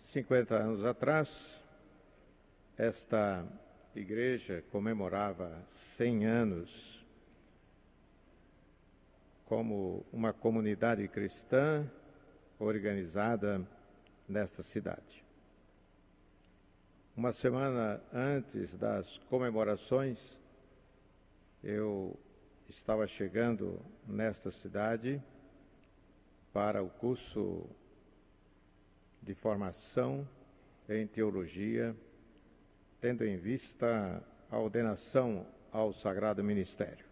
50 anos atrás, esta igreja comemorava 100 anos como uma comunidade cristã organizada nesta cidade. Uma semana antes das comemorações, eu estava chegando nesta cidade para o curso de formação em teologia, tendo em vista a ordenação ao Sagrado Ministério.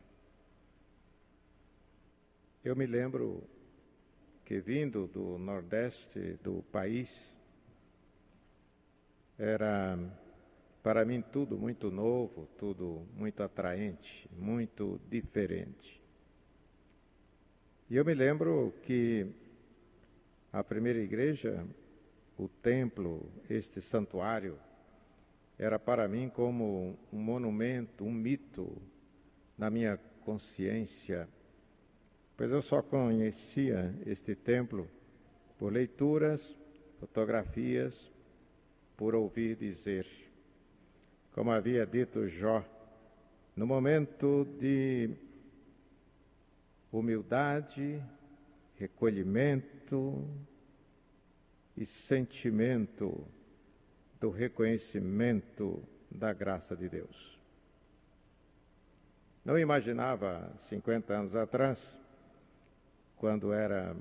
Eu me lembro que, vindo do Nordeste do país, era para mim tudo muito novo, tudo muito atraente, muito diferente. E eu me lembro que a primeira igreja, o templo, este santuário, era para mim como um monumento, um mito na minha consciência, pois eu só conhecia este templo por leituras, fotografias, por ouvir dizer. Como havia dito Jó, no momento de humildade, recolhimento e sentimento do reconhecimento da graça de Deus. Não imaginava, 50 anos atrás, quando era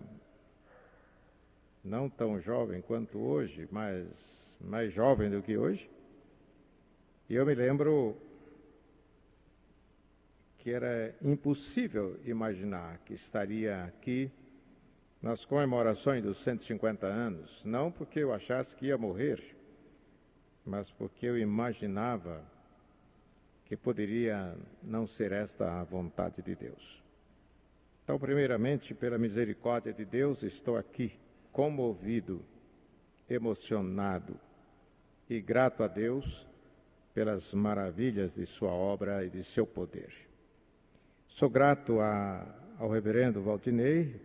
não tão jovem quanto hoje, mas mais jovem do que hoje, e eu me lembro que era impossível imaginar que estaria aqui nas comemorações dos 150 anos, não porque eu achasse que ia morrer, mas porque eu imaginava que poderia não ser esta a vontade de Deus. Então, primeiramente, pela misericórdia de Deus, estou aqui, comovido, emocionado e grato a Deus pelas maravilhas de sua obra e de seu poder. Sou grato ao reverendo Valdinei,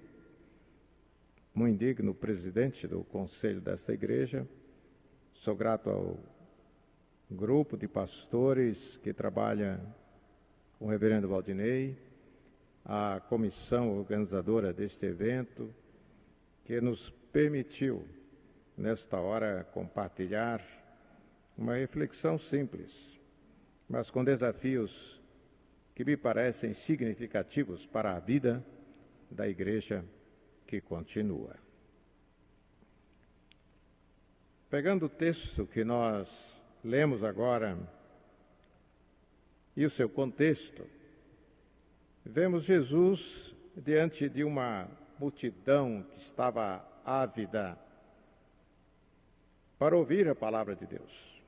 muito digno presidente do conselho desta igreja. Sou grato ao grupo de pastores que trabalha com o reverendo Valdinei, à comissão organizadora deste evento, que nos permitiu, nesta hora, compartilhar uma reflexão simples, mas com desafios que me parecem significativos para a vida da igreja que continua. Pegando o texto que nós lemos agora e o seu contexto, vemos Jesus diante de uma multidão que estava ávida para ouvir a palavra de Deus.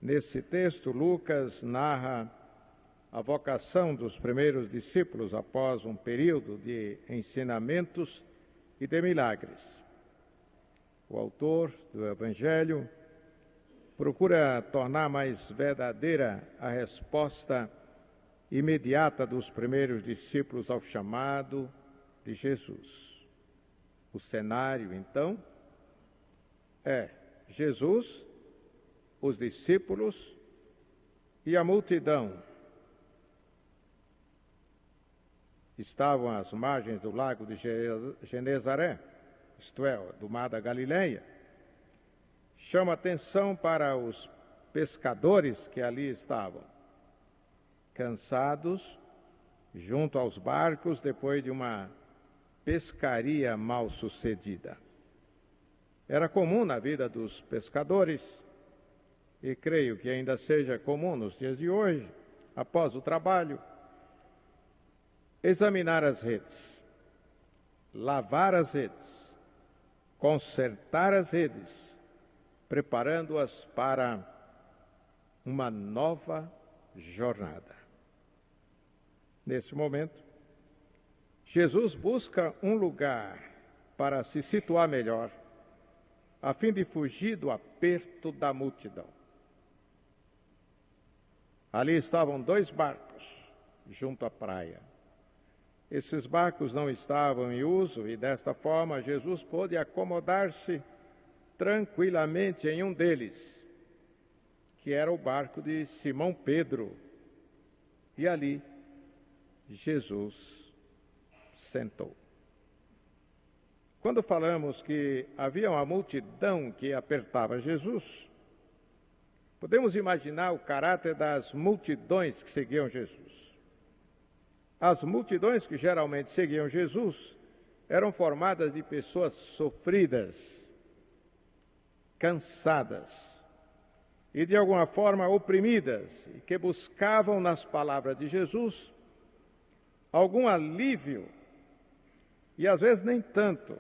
Nesse texto, Lucas narra a vocação dos primeiros discípulos após um período de ensinamentos e de milagres. O autor do Evangelho procura tornar mais verdadeira a resposta imediata dos primeiros discípulos ao chamado de Jesus. O cenário, então, é Jesus, os discípulos e a multidão. Estavam às margens do lago de Genezaré, isto é, do mar da Galileia. Chama atenção para os pescadores que ali estavam, cansados, junto aos barcos, depois de uma pescaria mal sucedida. Era comum na vida dos pescadores, e creio que ainda seja comum nos dias de hoje, após o trabalho, examinar as redes, lavar as redes, consertar as redes, preparando-as para uma nova jornada. Nesse momento, Jesus busca um lugar para se situar melhor, a fim de fugir do aperto da multidão. Ali estavam 2 barcos junto à praia. Esses barcos não estavam em uso e, desta forma, Jesus pôde acomodar-se tranquilamente em um deles, que era o barco de Simão Pedro. E ali Jesus sentou. Quando falamos que havia uma multidão que apertava Jesus, podemos imaginar o caráter das multidões que seguiam Jesus. As multidões que geralmente seguiam Jesus eram formadas de pessoas sofridas, cansadas e de alguma forma oprimidas, e que buscavam nas palavras de Jesus algum alívio, e às vezes nem tanto,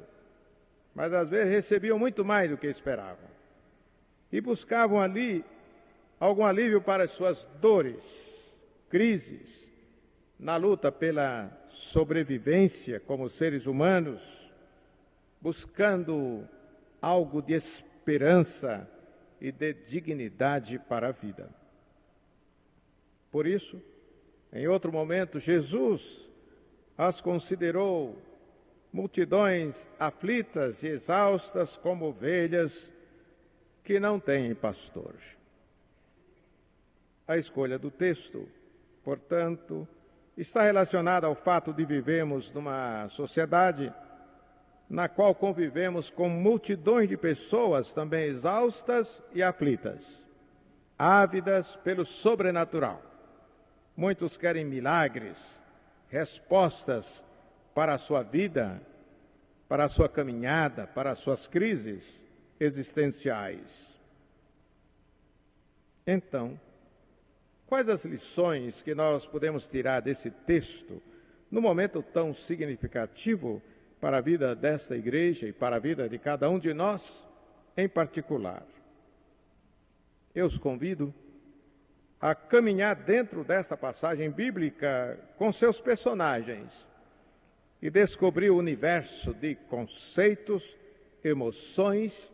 mas às vezes recebiam muito mais do que esperavam. E buscavam ali algum alívio para as suas dores, crises, na luta pela sobrevivência como seres humanos, buscando algo de esperança e de dignidade para a vida. Por isso, em outro momento, Jesus as considerou multidões aflitas e exaustas como ovelhas que não têm pastor. A escolha do texto, portanto, está relacionada ao fato de vivemos numa sociedade na qual convivemos com multidões de pessoas também exaustas e aflitas, ávidas pelo sobrenatural. Muitos querem milagres, respostas para a sua vida, para a sua caminhada, para as suas crises existenciais. Então, quais as lições que nós podemos tirar desse texto, num momento tão significativo para a vida desta igreja e para a vida de cada um de nós em particular? Eu os convido a caminhar dentro desta passagem bíblica com seus personagens e descobrir o universo de conceitos, emoções,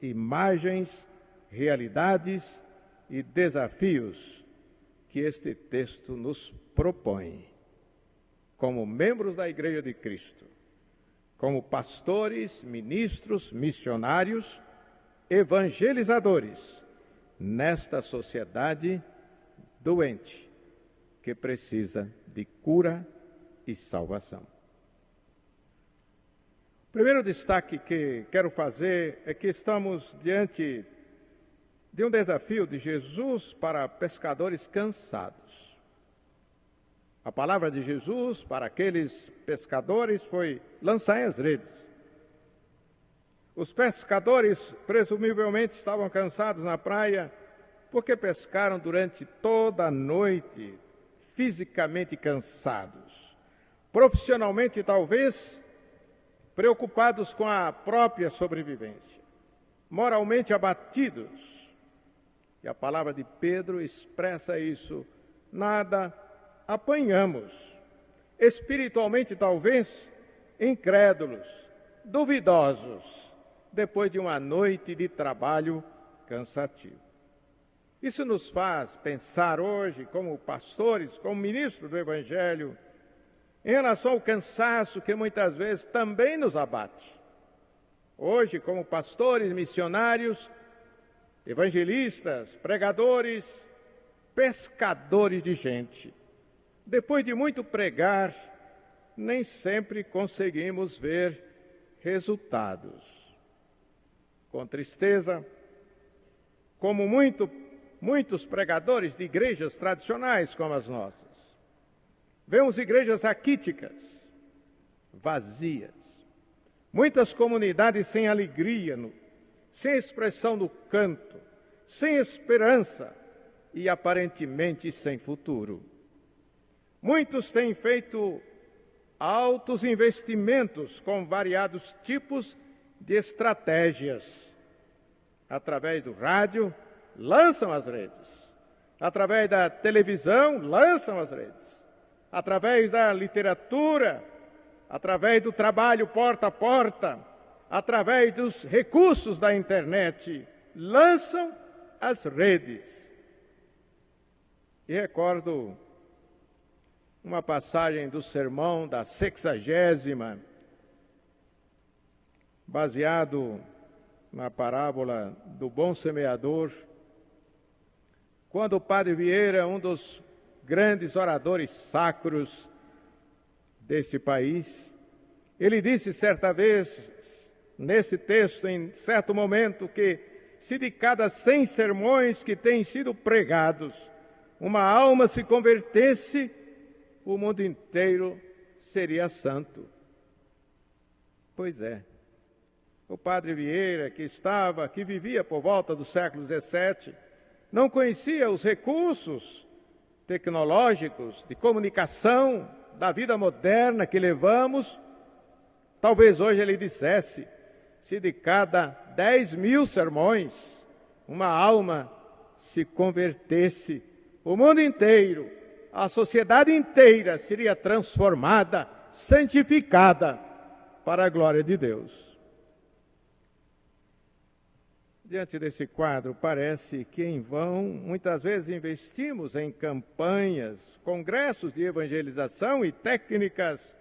imagens, realidades e desafios que este texto nos propõe, como membros da Igreja de Cristo, como pastores, ministros, missionários, evangelizadores, nesta sociedade doente, que precisa de cura e salvação. O primeiro destaque que quero fazer é que estamos diante de um desafio de Jesus para pescadores cansados. A palavra de Jesus para aqueles pescadores foi: lançai as redes. Os pescadores presumivelmente estavam cansados na praia porque pescaram durante toda a noite, fisicamente cansados. Profissionalmente, talvez, preocupados com a própria sobrevivência. Moralmente abatidos. E a palavra de Pedro expressa isso: nada apanhamos. Espiritualmente, talvez, incrédulos, duvidosos, depois de uma noite de trabalho cansativo. Isso nos faz pensar hoje, como pastores, como ministros do Evangelho, em relação ao cansaço que muitas vezes também nos abate. Hoje, como pastores, missionários, evangelistas, pregadores, pescadores de gente, depois de muito pregar, nem sempre conseguimos ver resultados. Com tristeza, como muitos pregadores de igrejas tradicionais como as nossas, vemos igrejas raquíticas, vazias, muitas comunidades sem alegria, sem expressão no canto, sem esperança e aparentemente sem futuro. Muitos têm feito altos investimentos com variados tipos de estratégias. Através do rádio, lançam as redes. Através da televisão, lançam as redes. Através da literatura, através do trabalho porta a porta, através dos recursos da internet, lançam as redes. E recordo uma passagem do sermão da 60ª, baseado na parábola do bom semeador, quando o Padre Vieira, um dos grandes oradores sacros desse país, ele disse certa vez, nesse texto, em certo momento, que se de cada 100 sermões que têm sido pregados, uma alma se convertesse, o mundo inteiro seria santo. Pois é. O Padre Vieira, que vivia por volta do século XVII, não conhecia os recursos tecnológicos de comunicação da vida moderna que levamos. Talvez hoje ele dissesse, se de cada 10.000 sermões uma alma se convertesse, o mundo inteiro, a sociedade inteira seria transformada, santificada para a glória de Deus. Diante desse quadro, parece que em vão, muitas vezes investimos em campanhas, congressos de evangelização e técnicas,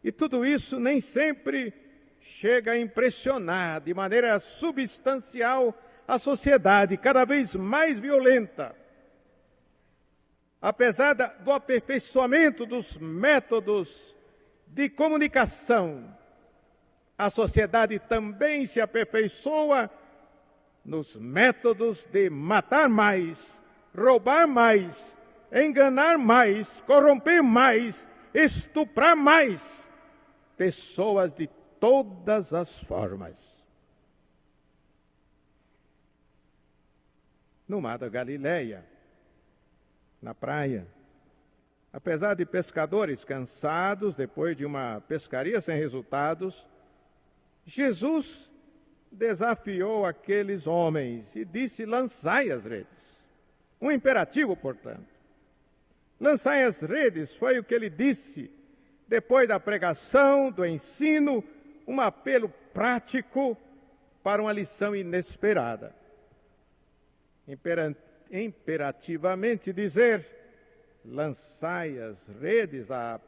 e tudo isso nem sempre chega a impressionar de maneira substancial a sociedade cada vez mais violenta. Apesar do aperfeiçoamento dos métodos de comunicação, a sociedade também se aperfeiçoa nos métodos de matar mais, roubar mais, enganar mais, corromper mais, estuprar mais pessoas de todas as formas. No mar da Galileia, na praia, apesar de pescadores cansados depois de uma pescaria sem resultados, Jesus desafiou aqueles homens e disse: lançai as redes. Um imperativo, portanto. Lançai as redes foi o que ele disse depois da pregação, do ensino, um apelo prático para uma lição inesperada. Imperativamente dizer: lançai as redes a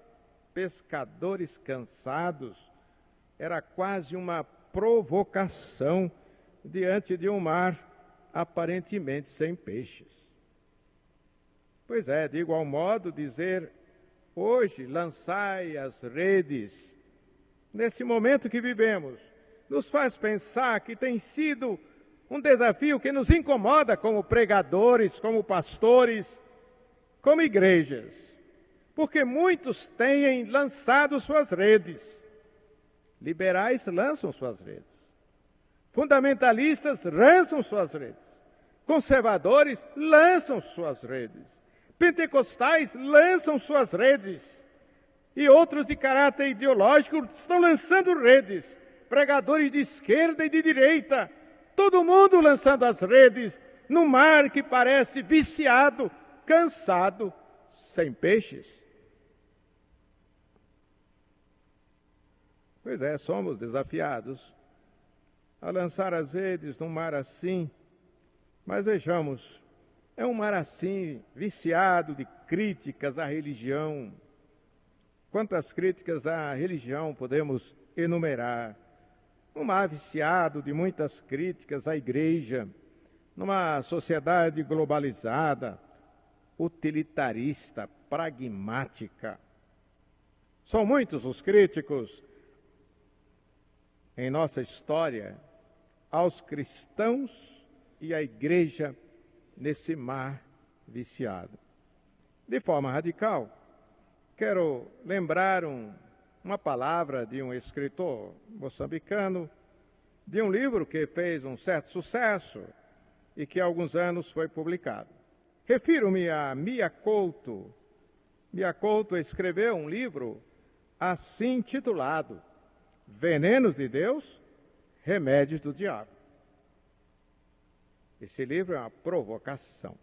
pescadores cansados, era quase uma provocação diante de um mar aparentemente sem peixes. Pois é, de igual modo, dizer hoje, lançai as redes, nesse momento que vivemos, nos faz pensar que tem sido um desafio que nos incomoda como pregadores, como pastores, como igrejas, porque muitos têm lançado suas redes. Liberais lançam suas redes. Fundamentalistas lançam suas redes. Conservadores lançam suas redes. Pentecostais lançam suas redes. E outros de caráter ideológico estão lançando redes. Pregadores de esquerda e de direita. Todo mundo lançando as redes num mar que parece viciado, cansado, sem peixes. Pois é, somos desafiados a lançar as redes num mar assim, mas vejamos, é um mar assim, viciado de críticas à religião. Quantas críticas à religião podemos enumerar? Um mar viciado de muitas críticas à igreja, numa sociedade globalizada, utilitarista, pragmática. São muitos os críticos em nossa história aos cristãos e à igreja nesse mar viciado. De forma radical, quero lembrar uma palavra de um escritor moçambicano, de um livro que fez um certo sucesso e que há alguns anos foi publicado. Refiro-me a Mia Couto. Mia Couto escreveu um livro assim intitulado Venenos de Deus, Remédios do Diabo. Esse livro é uma provocação.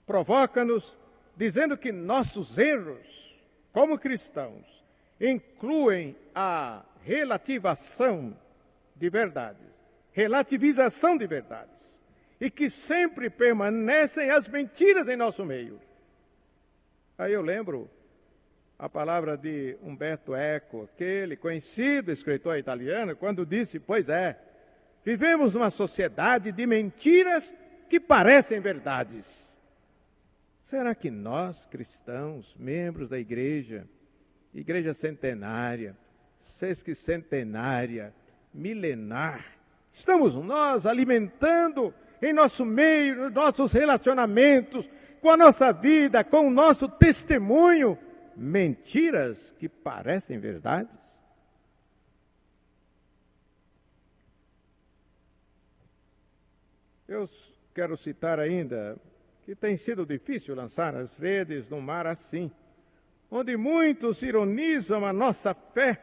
Provoca-nos dizendo que nossos erros, como cristãos, incluem a relativização de verdades, e que sempre permanecem as mentiras em nosso meio. Aí eu lembro a palavra de Umberto Eco, aquele conhecido escritor italiano, quando disse: pois é, Vivemos numa sociedade de mentiras que parecem verdades. Será que nós, cristãos, membros da igreja centenária, sesquicentenária, milenar, estamos nós alimentando em nosso meio, nos nossos relacionamentos, com a nossa vida, com o nosso testemunho, mentiras que parecem verdades? Eu quero citar ainda que tem sido difícil lançar as redes num mar assim, onde muitos ironizam a nossa fé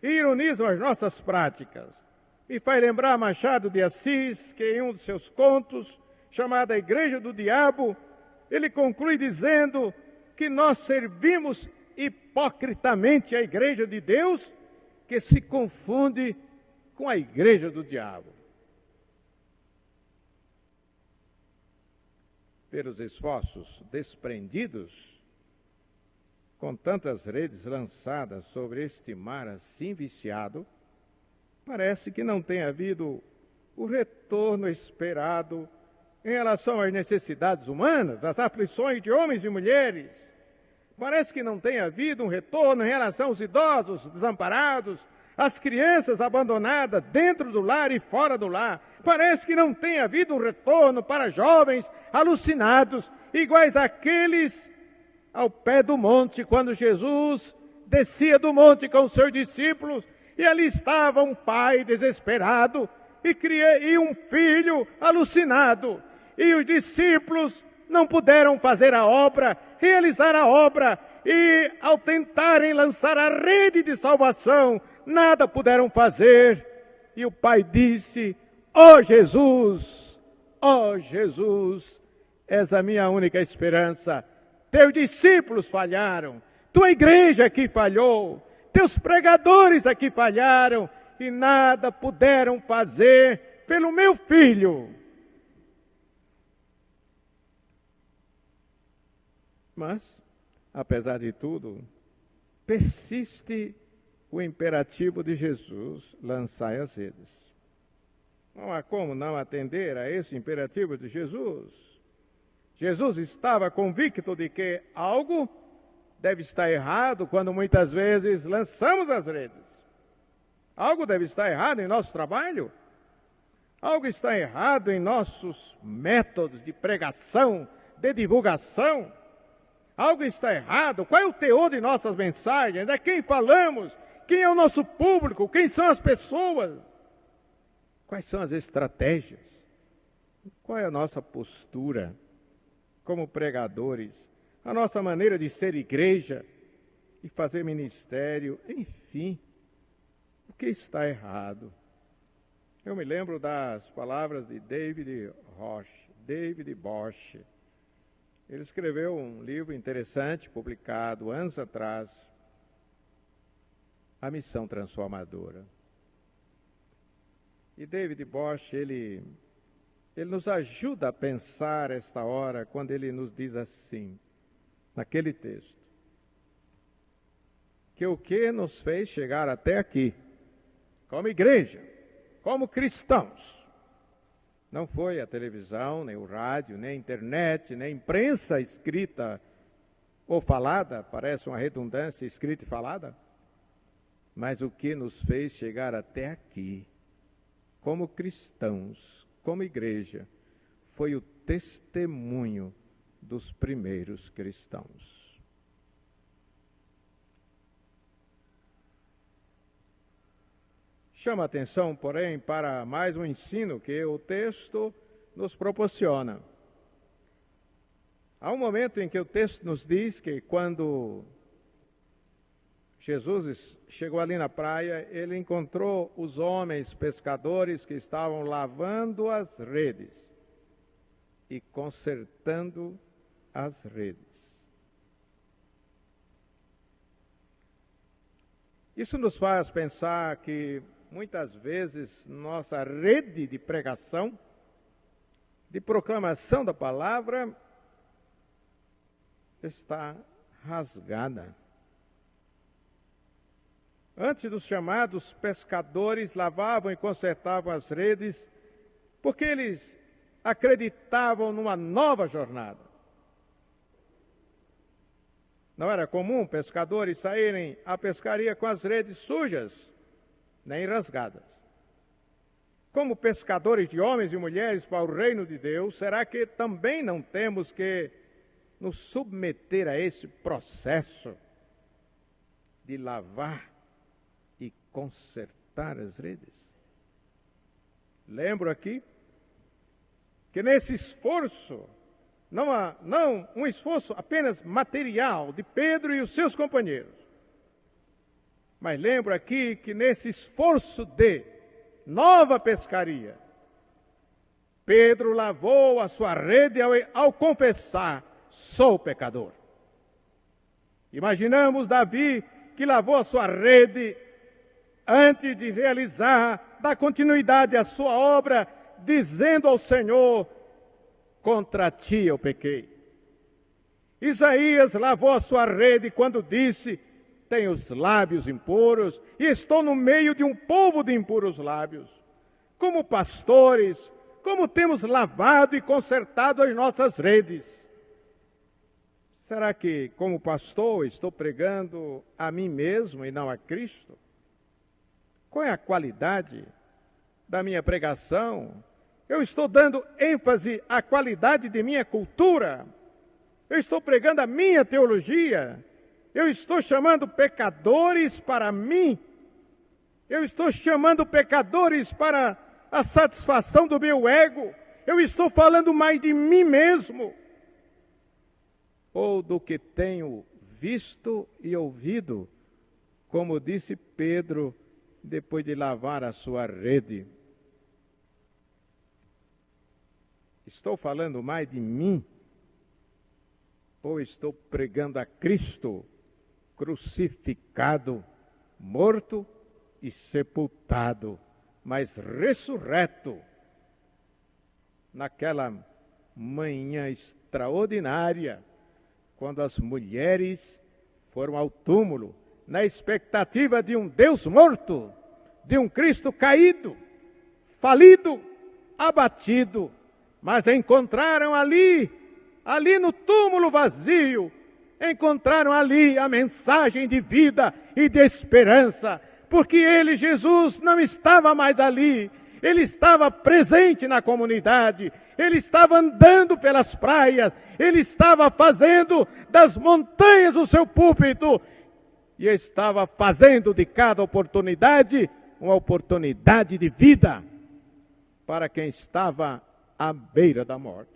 e ironizam as nossas práticas. Me faz lembrar Machado de Assis, que em um dos seus contos, chamado A Igreja do Diabo, ele conclui dizendo que nós servimos hipocritamente a Igreja de Deus, que se confunde com a Igreja do Diabo. Pelos esforços desprendidos, com tantas redes lançadas sobre este mar assim viciado, parece que não tem havido o retorno esperado em relação às necessidades humanas, às aflições de homens e mulheres. Parece que não tem havido um retorno em relação aos idosos desamparados, às crianças abandonadas dentro do lar e fora do lar. Parece que não tem havido um retorno para jovens alucinados, iguais àqueles ao pé do monte, quando Jesus descia do monte com os seus discípulos, e ali estava um pai desesperado e um filho alucinado. E os discípulos não puderam fazer a obra, realizar a obra, e ao tentarem lançar a rede de salvação, nada puderam fazer. E o pai disse: ó Jesus, és a minha única esperança. Teus discípulos falharam, tua igreja aqui falhou, teus pregadores aqui falharam e nada puderam fazer pelo meu filho. Mas, apesar de tudo, persiste o imperativo de Jesus: lançai as redes. Não há como não atender a esse imperativo de Jesus. Jesus estava convicto de que algo deve estar errado quando muitas vezes lançamos as redes. Algo deve estar errado em nosso trabalho. Algo está errado em nossos métodos de pregação, de divulgação. Algo está errado. Qual é o teor de nossas mensagens? A quem falamos? Quem é o nosso público? Quem são as pessoas? Quais são as estratégias? Qual é a nossa postura como pregadores? A nossa maneira de ser igreja e fazer ministério? Enfim, o que está errado? Eu me lembro das palavras de David Bosch. Ele escreveu um livro interessante, publicado anos atrás, A Missão Transformadora. E David Bosch, ele nos ajuda a pensar esta hora, quando ele nos diz assim, naquele texto, que o que nos fez chegar até aqui, como igreja, como cristãos, não foi a televisão, nem o rádio, nem a internet, nem a imprensa escrita ou falada, parece uma redundância, escrita e falada, mas o que nos fez chegar até aqui, como cristãos, como igreja, foi o testemunho dos primeiros cristãos. Chama a atenção, porém, para mais um ensino que o texto nos proporciona. Há um momento em que o texto nos diz que quando Jesus chegou ali na praia, ele encontrou os homens pescadores que estavam lavando as redes e consertando as redes. Isso nos faz pensar que muitas vezes nossa rede de pregação, de proclamação da palavra, está rasgada. Antes dos chamados pescadores lavavam e consertavam as redes, porque eles acreditavam numa nova jornada. Não era comum pescadores saírem à pescaria com as redes sujas, nem rasgadas. Como pescadores de homens e mulheres para o reino de Deus, será que também não temos que nos submeter a esse processo de lavar e consertar as redes? Lembro aqui que nesse esforço, não um esforço apenas material de Pedro e os seus companheiros, mas lembro aqui que nesse esforço de nova pescaria, Pedro lavou a sua rede ao confessar: sou pecador. Imaginamos Davi, que lavou a sua rede antes de realizar, dar continuidade à sua obra, dizendo ao Senhor: contra ti eu pequei. Isaías lavou a sua rede quando disse: tenho os lábios impuros e estou no meio de um povo de impuros lábios. Como pastores, como temos lavado e consertado as nossas redes? Será que, como pastor, estou pregando a mim mesmo e não a Cristo? Qual é a qualidade da minha pregação? Eu estou dando ênfase à qualidade de minha cultura? Eu estou pregando a minha teologia? Eu estou chamando pecadores para mim? Eu estou chamando pecadores para a satisfação do meu ego? Eu estou falando mais de mim mesmo? Ou do que tenho visto e ouvido, como disse Pedro, depois de lavar a sua rede? Estou falando mais de mim? Ou estou pregando a Cristo crucificado, morto e sepultado, mas ressurreto naquela manhã extraordinária, quando as mulheres foram ao túmulo, na expectativa de um Deus morto, de um Cristo caído, falido, abatido, mas encontraram ali no túmulo vazio, encontraram ali a mensagem de vida e de esperança, porque ele, Jesus, não estava mais ali, ele estava presente na comunidade, ele estava andando pelas praias, ele estava fazendo das montanhas o seu púlpito, e estava fazendo de cada oportunidade uma oportunidade de vida para quem estava à beira da morte.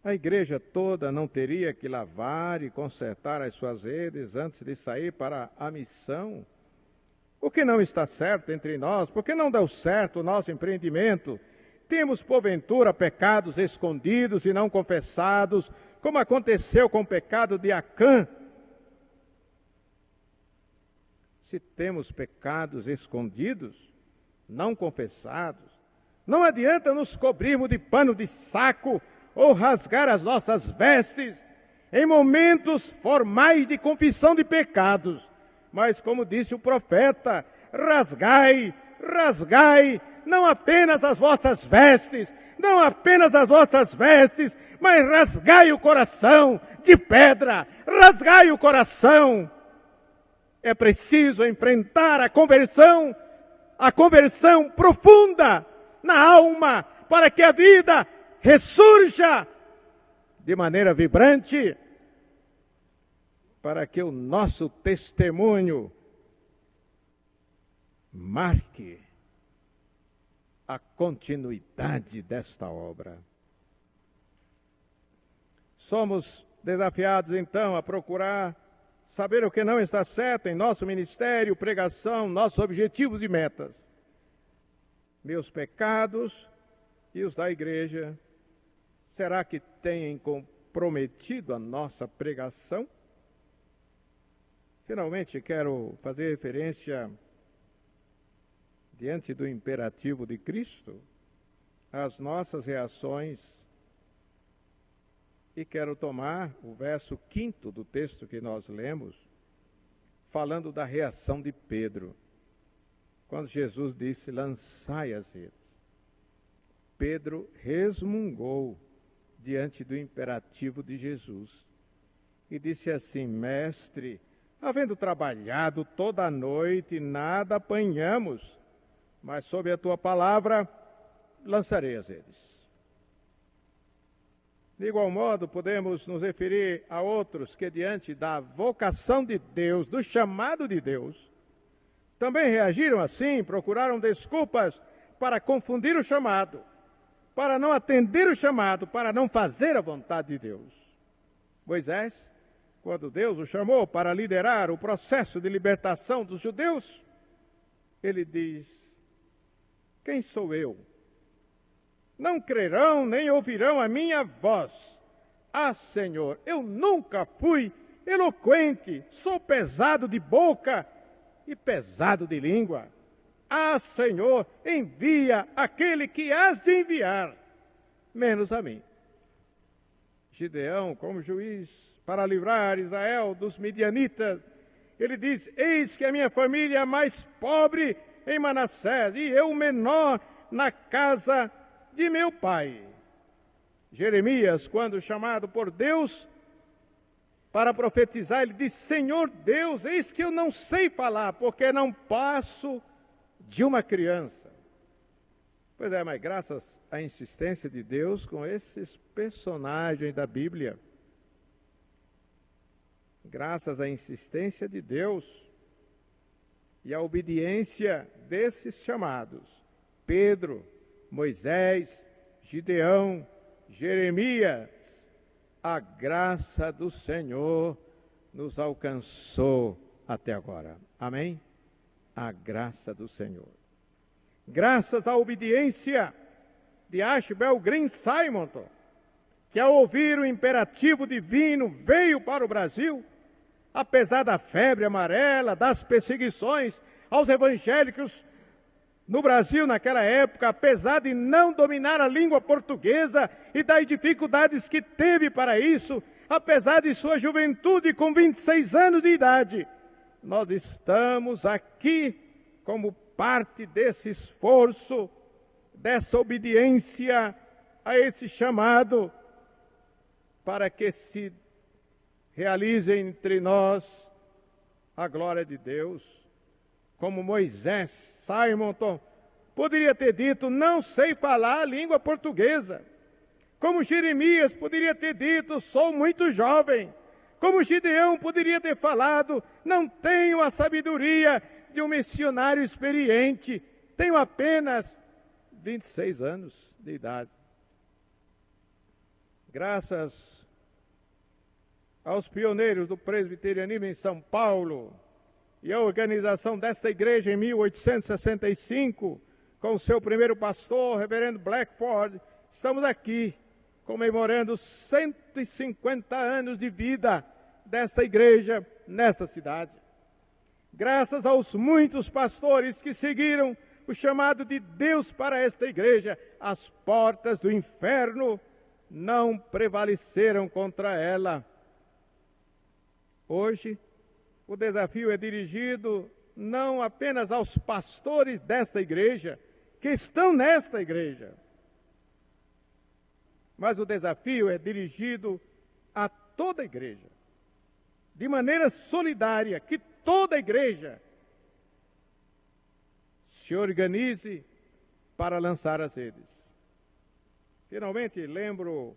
A igreja toda não teria que lavar e consertar as suas redes antes de sair para a missão? O que não está certo entre nós? Por que não deu certo o nosso empreendimento? Temos, porventura, pecados escondidos e não confessados, como aconteceu com o pecado de Acã? Se temos pecados escondidos, não confessados, não adianta nos cobrirmos de pano de saco ou rasgar as nossas vestes em momentos formais de confissão de pecados. Mas, como disse o profeta, rasgai, rasgai, não apenas as vossas vestes, não apenas as vossas vestes, mas rasgai o coração de pedra, rasgai o coração. É preciso enfrentar a conversão profunda na alma, para que a vida ressurja de maneira vibrante, para que o nosso testemunho marque a continuidade desta obra. Somos desafiados, então, a procurar saber o que não está certo em nosso ministério, pregação, nossos objetivos e metas. Meus pecados e os da igreja, será que têm comprometido a nossa pregação? Finalmente, quero fazer referência, diante do imperativo de Cristo, às nossas reações. E quero tomar o verso 5º do texto que nós lemos, falando da reação de Pedro, quando Jesus disse: lançai as redes. Pedro resmungou diante do imperativo de Jesus e disse assim: mestre, havendo trabalhado toda a noite, nada apanhamos, mas sob a tua palavra lançarei as redes. De igual modo, podemos nos referir a outros que, diante da vocação de Deus, do chamado de Deus, também reagiram assim, procuraram desculpas para confundir o chamado, para não atender o chamado, para não fazer a vontade de Deus. Moisés, quando Deus o chamou para liderar o processo de libertação dos judeus, ele diz: quem sou eu? Não crerão nem ouvirão a minha voz. Ah, Senhor, eu nunca fui eloquente, sou pesado de boca e pesado de língua. Ah, Senhor, envia aquele que has de enviar, menos a mim. Gideão, como juiz, para livrar Israel dos midianitas, ele diz: eis que a minha família é a mais pobre em Manassés, e eu o menor na casa de meu pai. Jeremias, quando chamado por Deus para profetizar, ele diz: Senhor Deus, eis que eu não sei falar, porque não passo de uma criança. Pois é, mas graças à insistência de Deus com esses personagens da Bíblia, graças à insistência de Deus e à obediência desses chamados, Pedro, Moisés, Gideão, Jeremias, a graça do Senhor nos alcançou até agora. Amém? A graça do Senhor. Graças à obediência de Ashbel Green Simonton, que ao ouvir o imperativo divino veio para o Brasil, apesar da febre amarela, das perseguições aos evangélicos no Brasil, naquela época, apesar de não dominar a língua portuguesa e das dificuldades que teve para isso, apesar de sua juventude com 26 anos de idade, nós estamos aqui como parte desse esforço, dessa obediência a esse chamado, para que se realize entre nós a glória de Deus. Como Moisés, Simonton, poderia ter dito: não sei falar a língua portuguesa. Como Jeremias poderia ter dito: sou muito jovem. Como Gideão poderia ter falado: não tenho a sabedoria de um missionário experiente, tenho apenas 26 anos de idade. Graças aos pioneiros do presbiterianismo em São Paulo, e a organização desta igreja em 1865, com o seu primeiro pastor, o reverendo Blackford, estamos aqui comemorando 150 anos de vida desta igreja nesta cidade. Graças aos muitos pastores que seguiram o chamado de Deus para esta igreja, as portas do inferno não prevaleceram contra ela. Hoje, o desafio é dirigido não apenas aos pastores desta igreja, que estão nesta igreja, mas o desafio é dirigido a toda a igreja, de maneira solidária, que toda a igreja se organize para lançar as redes. Finalmente, lembro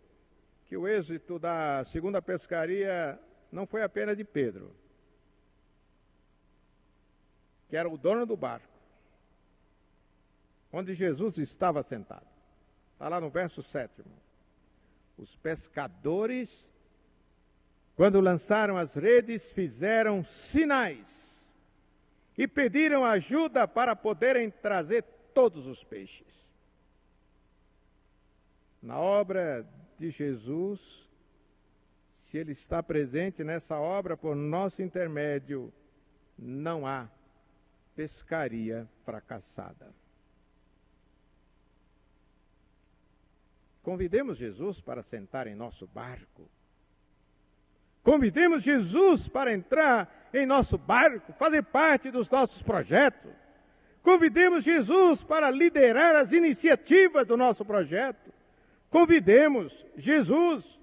que o êxito da segunda pescaria não foi apenas de Pedro, que era o dono do barco, onde Jesus estava sentado. Está lá no verso 7. Os pescadores, quando lançaram as redes, fizeram sinais e pediram ajuda para poderem trazer todos os peixes. Na obra de Jesus, se Ele está presente nessa obra por nosso intermédio, não há pescaria fracassada. Convidemos Jesus para sentar em nosso barco. Convidemos Jesus para entrar em nosso barco, fazer parte dos nossos projetos. Convidemos Jesus para liderar as iniciativas do nosso projeto. Convidemos Jesus.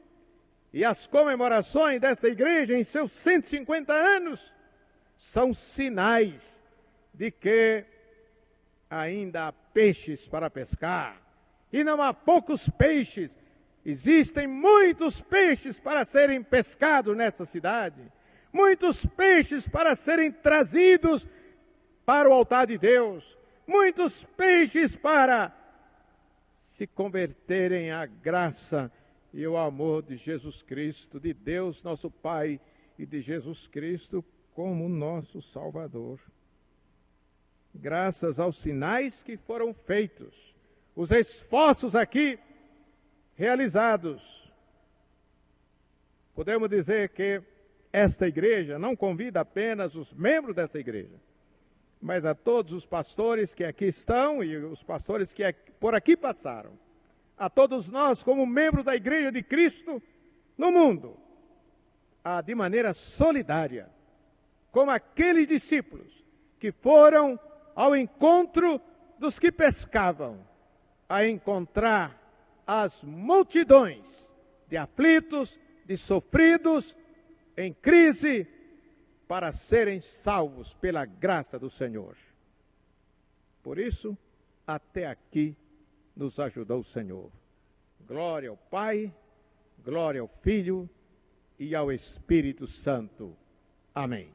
E as comemorações desta igreja em seus 150 anos são sinais de que ainda há peixes para pescar. E não há poucos peixes. Existem muitos peixes para serem pescados nesta cidade. Muitos peixes para serem trazidos para o altar de Deus. Muitos peixes para se converterem à graça e ao amor de Jesus Cristo, de Deus nosso Pai e de Jesus Cristo como nosso Salvador. Graças aos sinais que foram feitos, os esforços aqui realizados, podemos dizer que esta igreja não convida apenas os membros desta igreja, mas a todos os pastores que aqui estão e os pastores que por aqui passaram, a todos nós como membros da Igreja de Cristo no mundo, a de maneira solidária, como aqueles discípulos que foram ao encontro dos que pescavam, a encontrar as multidões de aflitos, de sofridos, em crise, para serem salvos pela graça do Senhor. Por isso, até aqui nos ajudou o Senhor. Glória ao Pai, glória ao Filho e ao Espírito Santo. Amém.